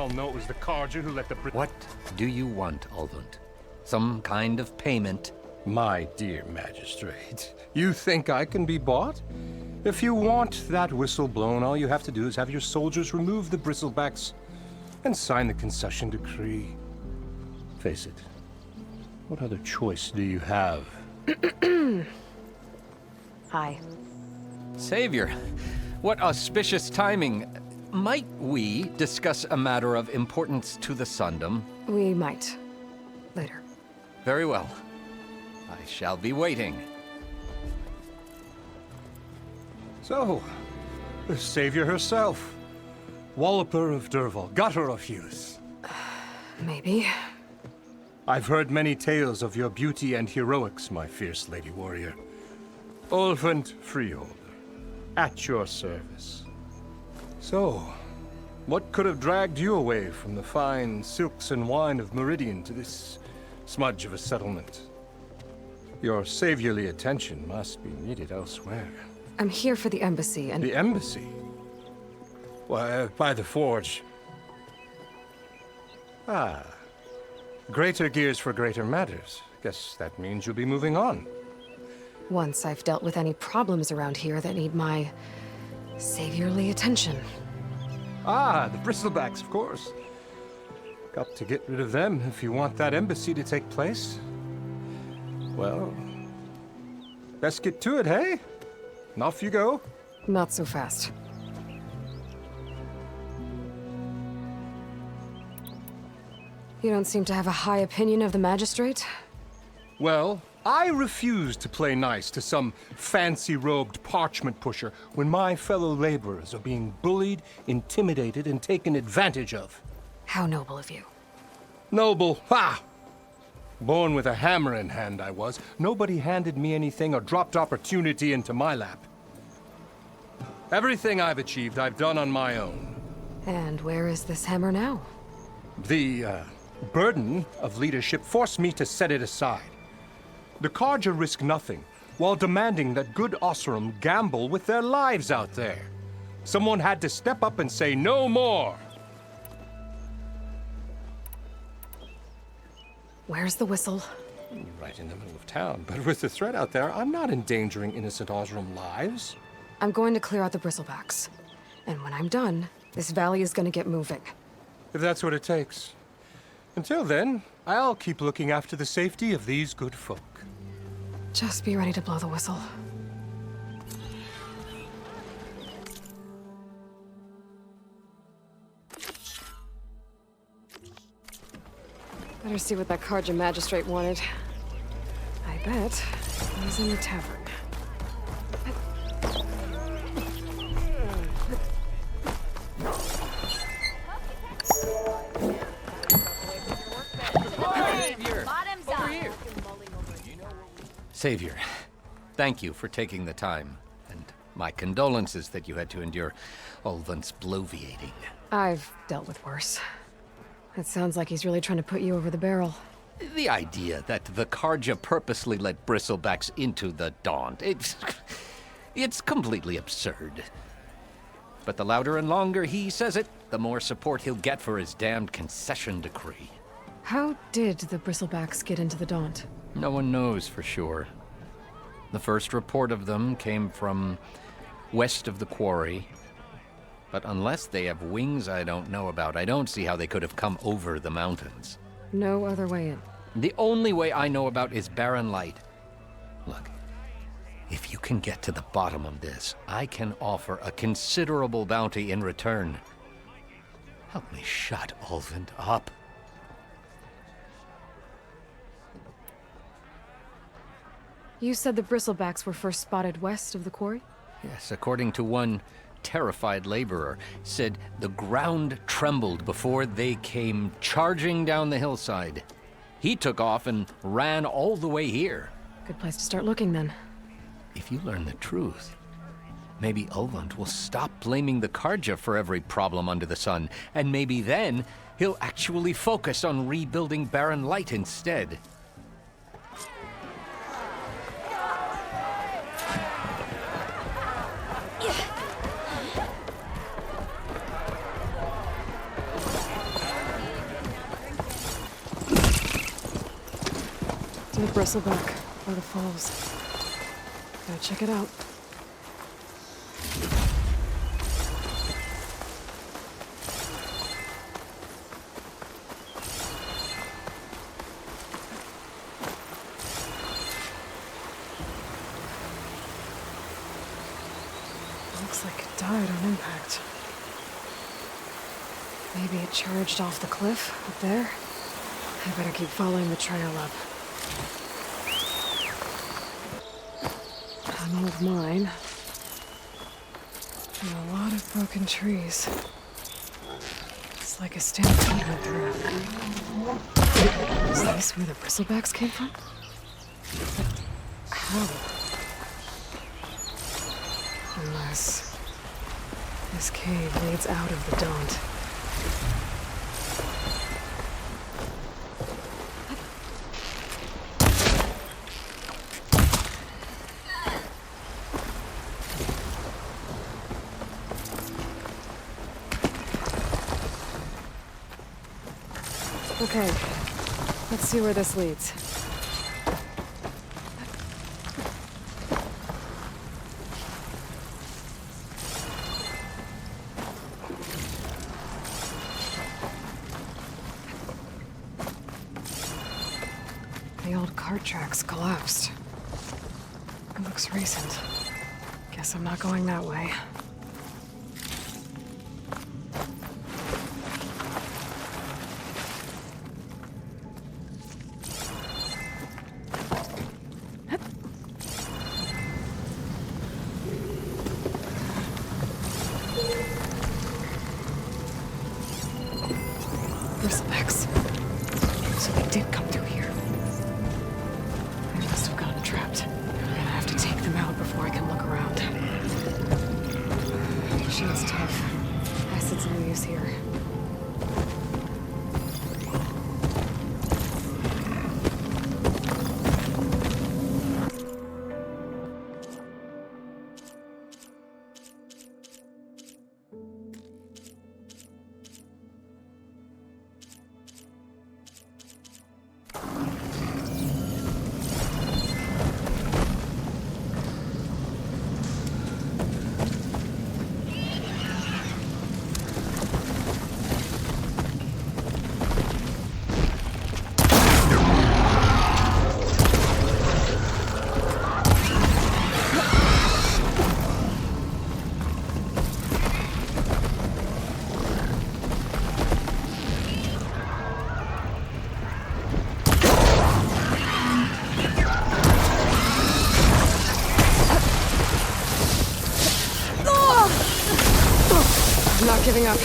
hell no, it was the Carja who let the What do you want, Ulvund? Some kind of payment? My dear magistrate, you think I can be bought? If you want that whistle blown, all you have to do is have your soldiers remove the Bristlebacks and sign the concession decree. Face it, what other choice do you have? Hi. Savior, what auspicious timing. Might we discuss a matter of importance to the Sundom? We might. Later. Very well. I shall be waiting. So, the savior herself. Walloper of Derval, gutter of youth. Maybe. I've heard many tales of your beauty and heroics, my fierce lady warrior. Ulvund Freeholder, at your service. So, what could have dragged you away from the fine silks and wine of Meridian to this smudge of a settlement? Your saviorly attention must be needed elsewhere. I'm here for the embassy and... The embassy? Why, by the forge. Ah. Greater gears for greater matters. Guess that means you'll be moving on. Once I've dealt with any problems around here that need my... saviorly attention. Ah, the Bristlebacks, of course. Got to get rid of them if you want that embassy to take place. Well, best get to it, hey? And off you go. Not so fast. You don't seem to have a high opinion of the magistrate? Well, I refuse to play nice to some fancy-robed parchment pusher when my fellow laborers are being bullied, intimidated, and taken advantage of. How noble of you. Noble, ha! Born with a hammer in hand, I was. Nobody handed me anything or dropped opportunity into my lap. Everything I've achieved, I've done on my own. And where is this hammer now? The, burden of leadership forced me to set it aside. The Carja risk nothing, while demanding that good Osram gamble with their lives out there. Someone had to step up and say no more. Where's the whistle? Right in the middle of town, but with the threat out there, I'm not endangering innocent Osram lives. I'm going to clear out the Bristlebacks. And when I'm done, this valley is going to get moving. If that's what it takes. Until then, I'll keep looking after the safety of these good folk. Just be ready to blow the whistle. Better see what that Carja magistrate wanted. I bet he's in the tavern. Savior, thank you for taking the time, and my condolences that you had to endure Ulvund's bloviating. I've dealt with worse. It sounds like he's really trying to put you over the barrel. The idea that the Carja purposely let Bristlebacks into the Daunt, it's completely absurd. But the louder and longer he says it, the more support he'll get for his damned concession decree. How did the Bristlebacks get into the Daunt? No one knows for sure. The first report of them came from west of the quarry. But unless they have wings I don't know about, I don't see how they could have come over the mountains. No other way in. The only way I know about is barren light. Look, if you can get to the bottom of this, I can offer a considerable bounty in return. Help me shut Ulvund up. You said the Bristlebacks were first spotted west of the quarry? Yes, according to one terrified laborer, said the ground trembled before they came charging down the hillside. He took off and ran all the way here. Good place to start looking, then. If you learn the truth, maybe Ulvund will stop blaming the Carja for every problem under the sun, and maybe then he'll actually focus on rebuilding Barren Light instead. Bristleback by the falls. Gotta check it out. Looks like it died on impact. Maybe it charged off the cliff up there. I better keep following the trail up. An old mine. And a lot of broken trees. It's like a stampede went through. Is this where the Bristlebacks came from? How? Unless this cave leads out of the Daunt. Okay, let's see where this leads. The old cart tracks collapsed. It looks recent. Guess I'm not going that way. Bristlebacks. So they did come through here. They must have gotten trapped. I'm gonna have to take them out before I can look around. Shield's tough. Acid's no use here. I'm not giving up.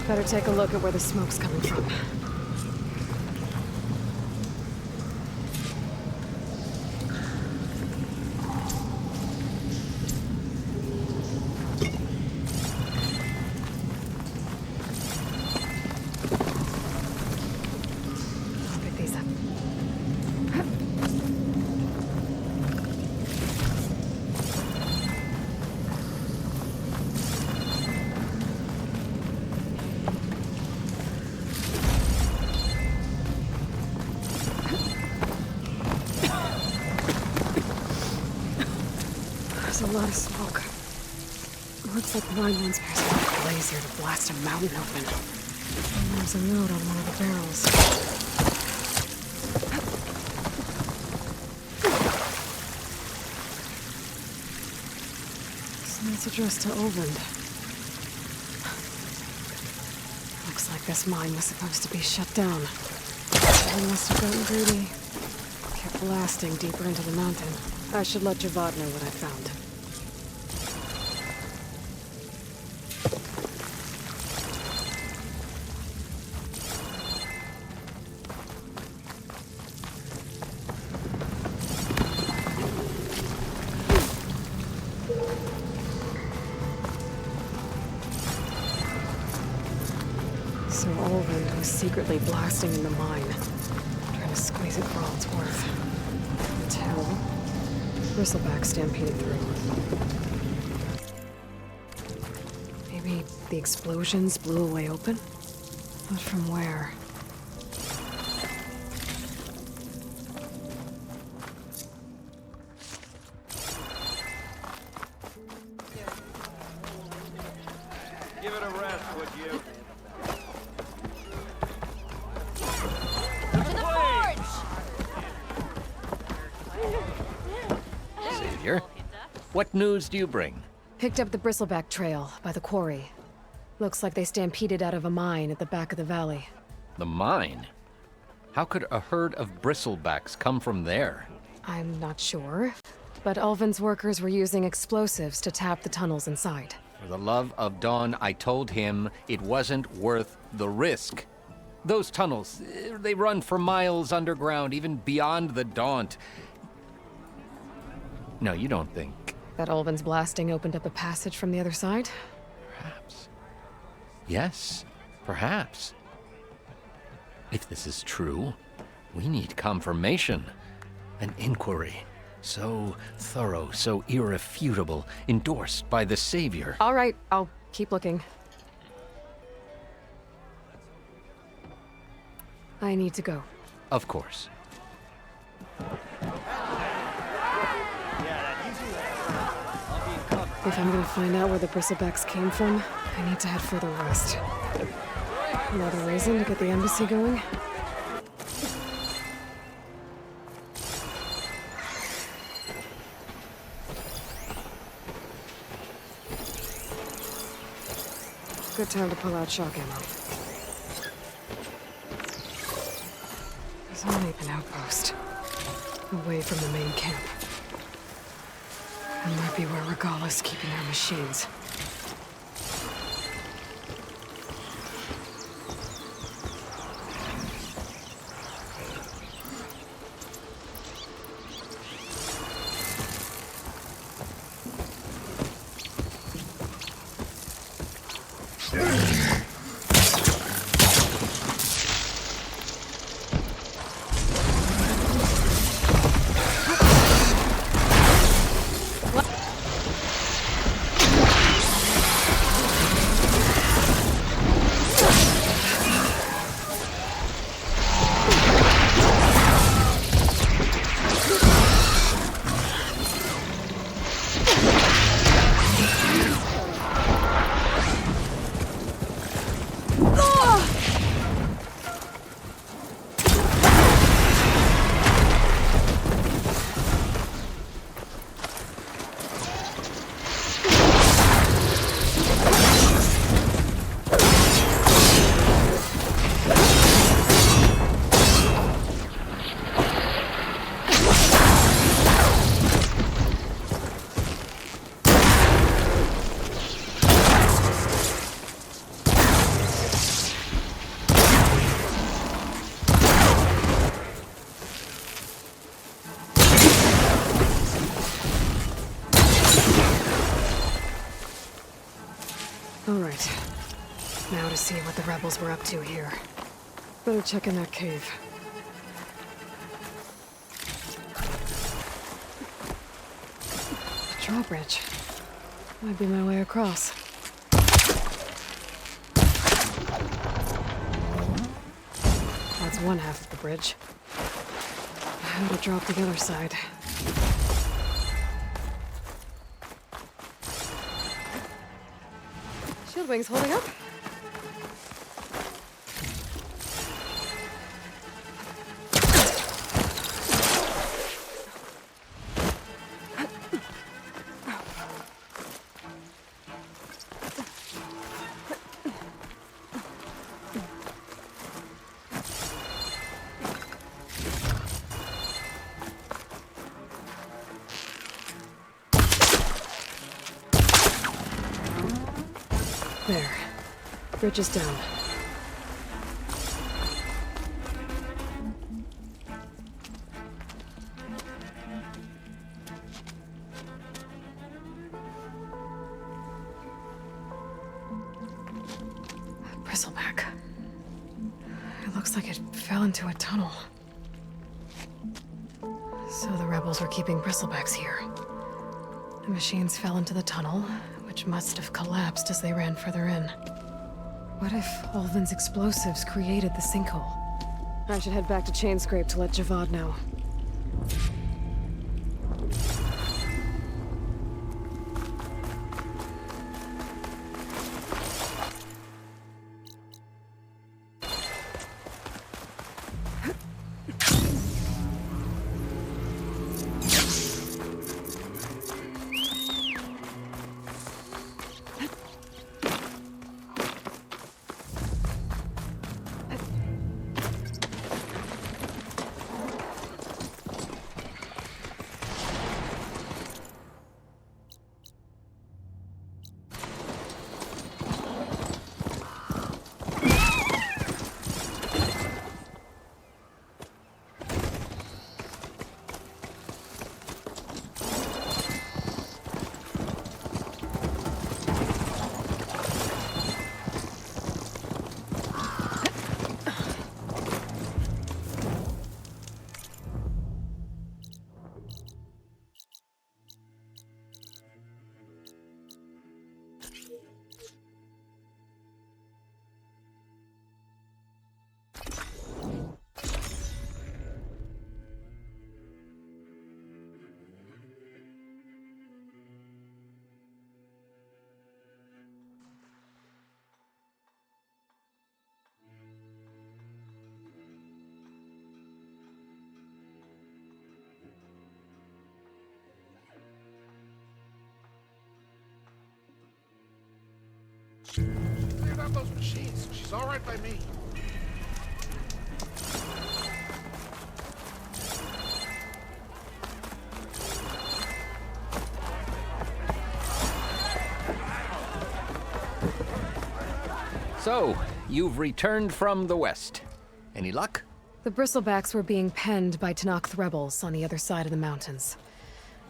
Better take a look at where the smoke's coming from. I'll pick these up. There's a lot of smoke. Looks like the mine once passed a blaze here to blast a mountain open. And there's a note on one of the barrels. This note's addressed to Olvend. Looks like this mine was supposed to be shut down. Someone must have gotten greedy. Kept blasting deeper into the mountain. I should let Javad know what I found. So Olvend was secretly blasting in the mine, trying to squeeze it for all it's worth. Until Bristlebacks stampeded through. Maybe the explosions blew a way open? But from where? Give it a rest, would you? Savior, what news do you bring? Picked up the Bristleback trail by the quarry. Looks like they stampeded out of a mine at the back of the valley. The mine? How could a herd of bristlebacks come from there? I'm not sure, but Ulvin's workers were using explosives to tap the tunnels inside. For the love of Dawn, I told him it wasn't worth the risk. Those tunnels, they run for miles underground, even beyond the Daunt. No, you don't think. That Ulvin's blasting opened up a passage from the other side? Perhaps. Yes, perhaps. If this is true, we need confirmation. An inquiry. So thorough, so irrefutable, endorsed by the Savior. All right, I'll keep looking. I need to go. Of course. If I'm gonna find out where the Bristlebacks came from, I need to head further west. Another reason to get the embassy going? Good time to pull out shock ammo. There's only an outpost, away from the main camp. It might be where Regala's keeping her machines. All right. Now to see what the rebels were up to here. Better check in that cave. Drawbridge. Might be my way across. That's one half of the bridge. How to drop the other side. Shield wings holding up. There. Bridge is down. Bristleback. It looks like it fell into a tunnel. So the rebels were keeping Bristlebacks here. The machines fell into the tunnel, which must have collapsed as they ran further in. What if Ulvin's explosives created the sinkhole? I should head back to Chainscrape to let Javad know. Cleared out those machines. She's all right by me. So, you've returned from the west. Any luck? The Bristlebacks were being penned by Tanakh rebels on the other side of the mountains.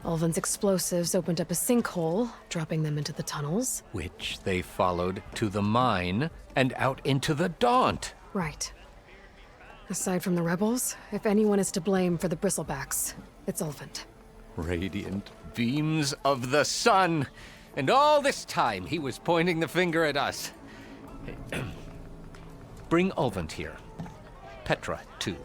Ulvin's explosives opened up a sinkhole, dropping them into the tunnels. Which they followed to the mine and out into the Daunt. Right. Aside from the rebels, if anyone is to blame for the Bristlebacks, it's Ulvin. Radiant beams of the sun. And all this time he was pointing the finger at us. Bring Ulvin here. Petra, too.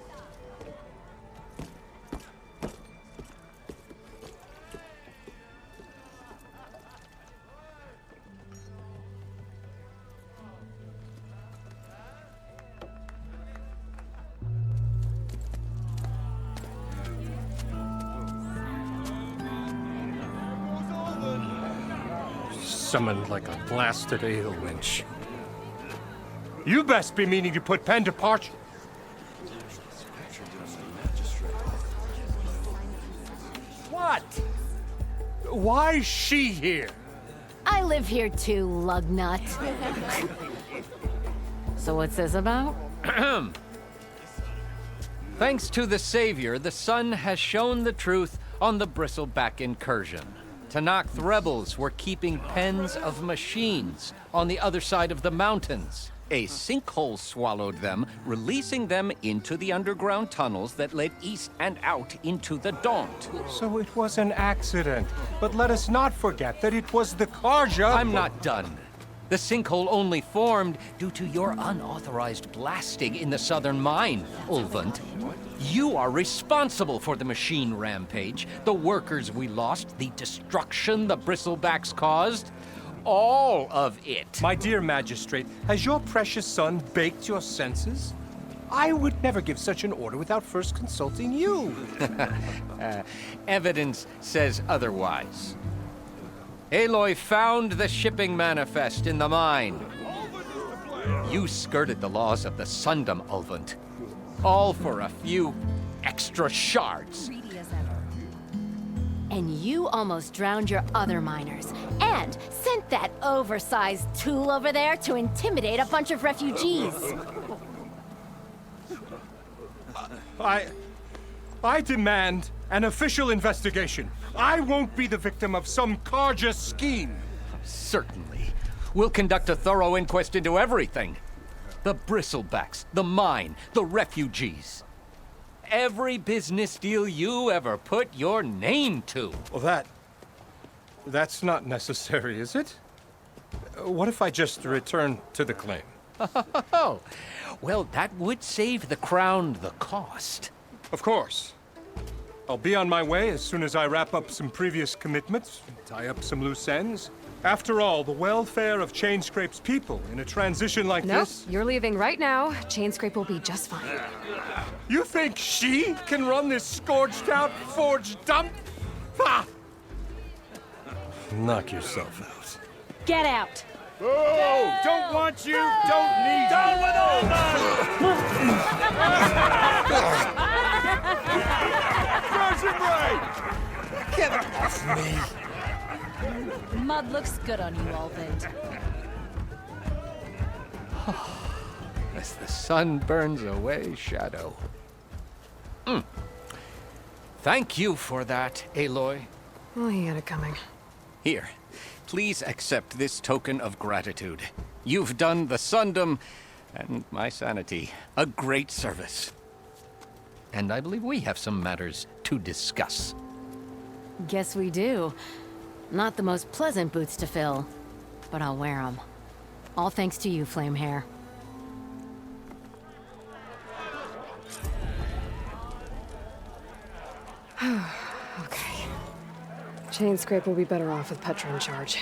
Summoned like a blasted ale winch. You best be meaning to put pen to parchment. What? Why's she here? I live here too, lugnut. So what's this about? Thanks to the Savior, the sun has shown the truth on the Bristleback incursion. Tanakh rebels were keeping pens of machines on the other side of the mountains. A sinkhole swallowed them, releasing them into the underground tunnels that led east and out into the Daunt. So it was an accident. But let us not forget that it was the Karja. I'm not done. The sinkhole only formed due to your unauthorized blasting in the southern mine, Ulvund. You are responsible for the machine rampage, the workers we lost, the destruction the Bristlebacks caused. All of it. My dear magistrate, has your precious son baked your senses? I would never give such an order without first consulting you. Evidence says otherwise. Aloy found the shipping manifest in the mine. You skirted the laws of the Sundom, Ulvund. All for a few extra shards. And you almost drowned your other miners. And sent that oversized tool over there to intimidate a bunch of refugees. I demand an official investigation. I won't be the victim of some Karja scheme. Certainly. We'll conduct a thorough inquest into everything. The Bristlebacks, the mine, the refugees. Every business deal you ever put your name to. Well, that's not necessary, is it? What if I just return to the claim? Oh, well, that would save the crown the cost. Of course. I'll be on my way as soon as I wrap up some previous commitments, tie up some loose ends. After all, the welfare of Chainscrape's people in a transition like Nope, this... you're leaving right now. Chainscrape will be just fine. You think she can run this scorched-out, forged dump? Ha! Knock yourself out. Get out! Oh, don't want you, don't need Down with all Get off me! Mud looks good on you, Ulvund. As the sun burns away shadow. Thank you for that, Aloy. Well, he had it coming. Here, please accept this token of gratitude. You've done the Sundom and my sanity a great service. And I believe we have some matters to discuss. Guess we do. Not the most pleasant boots to fill, but I'll wear them. All thanks to you, Flamehair. Okay. Chainscrape will be better off with Petra in charge.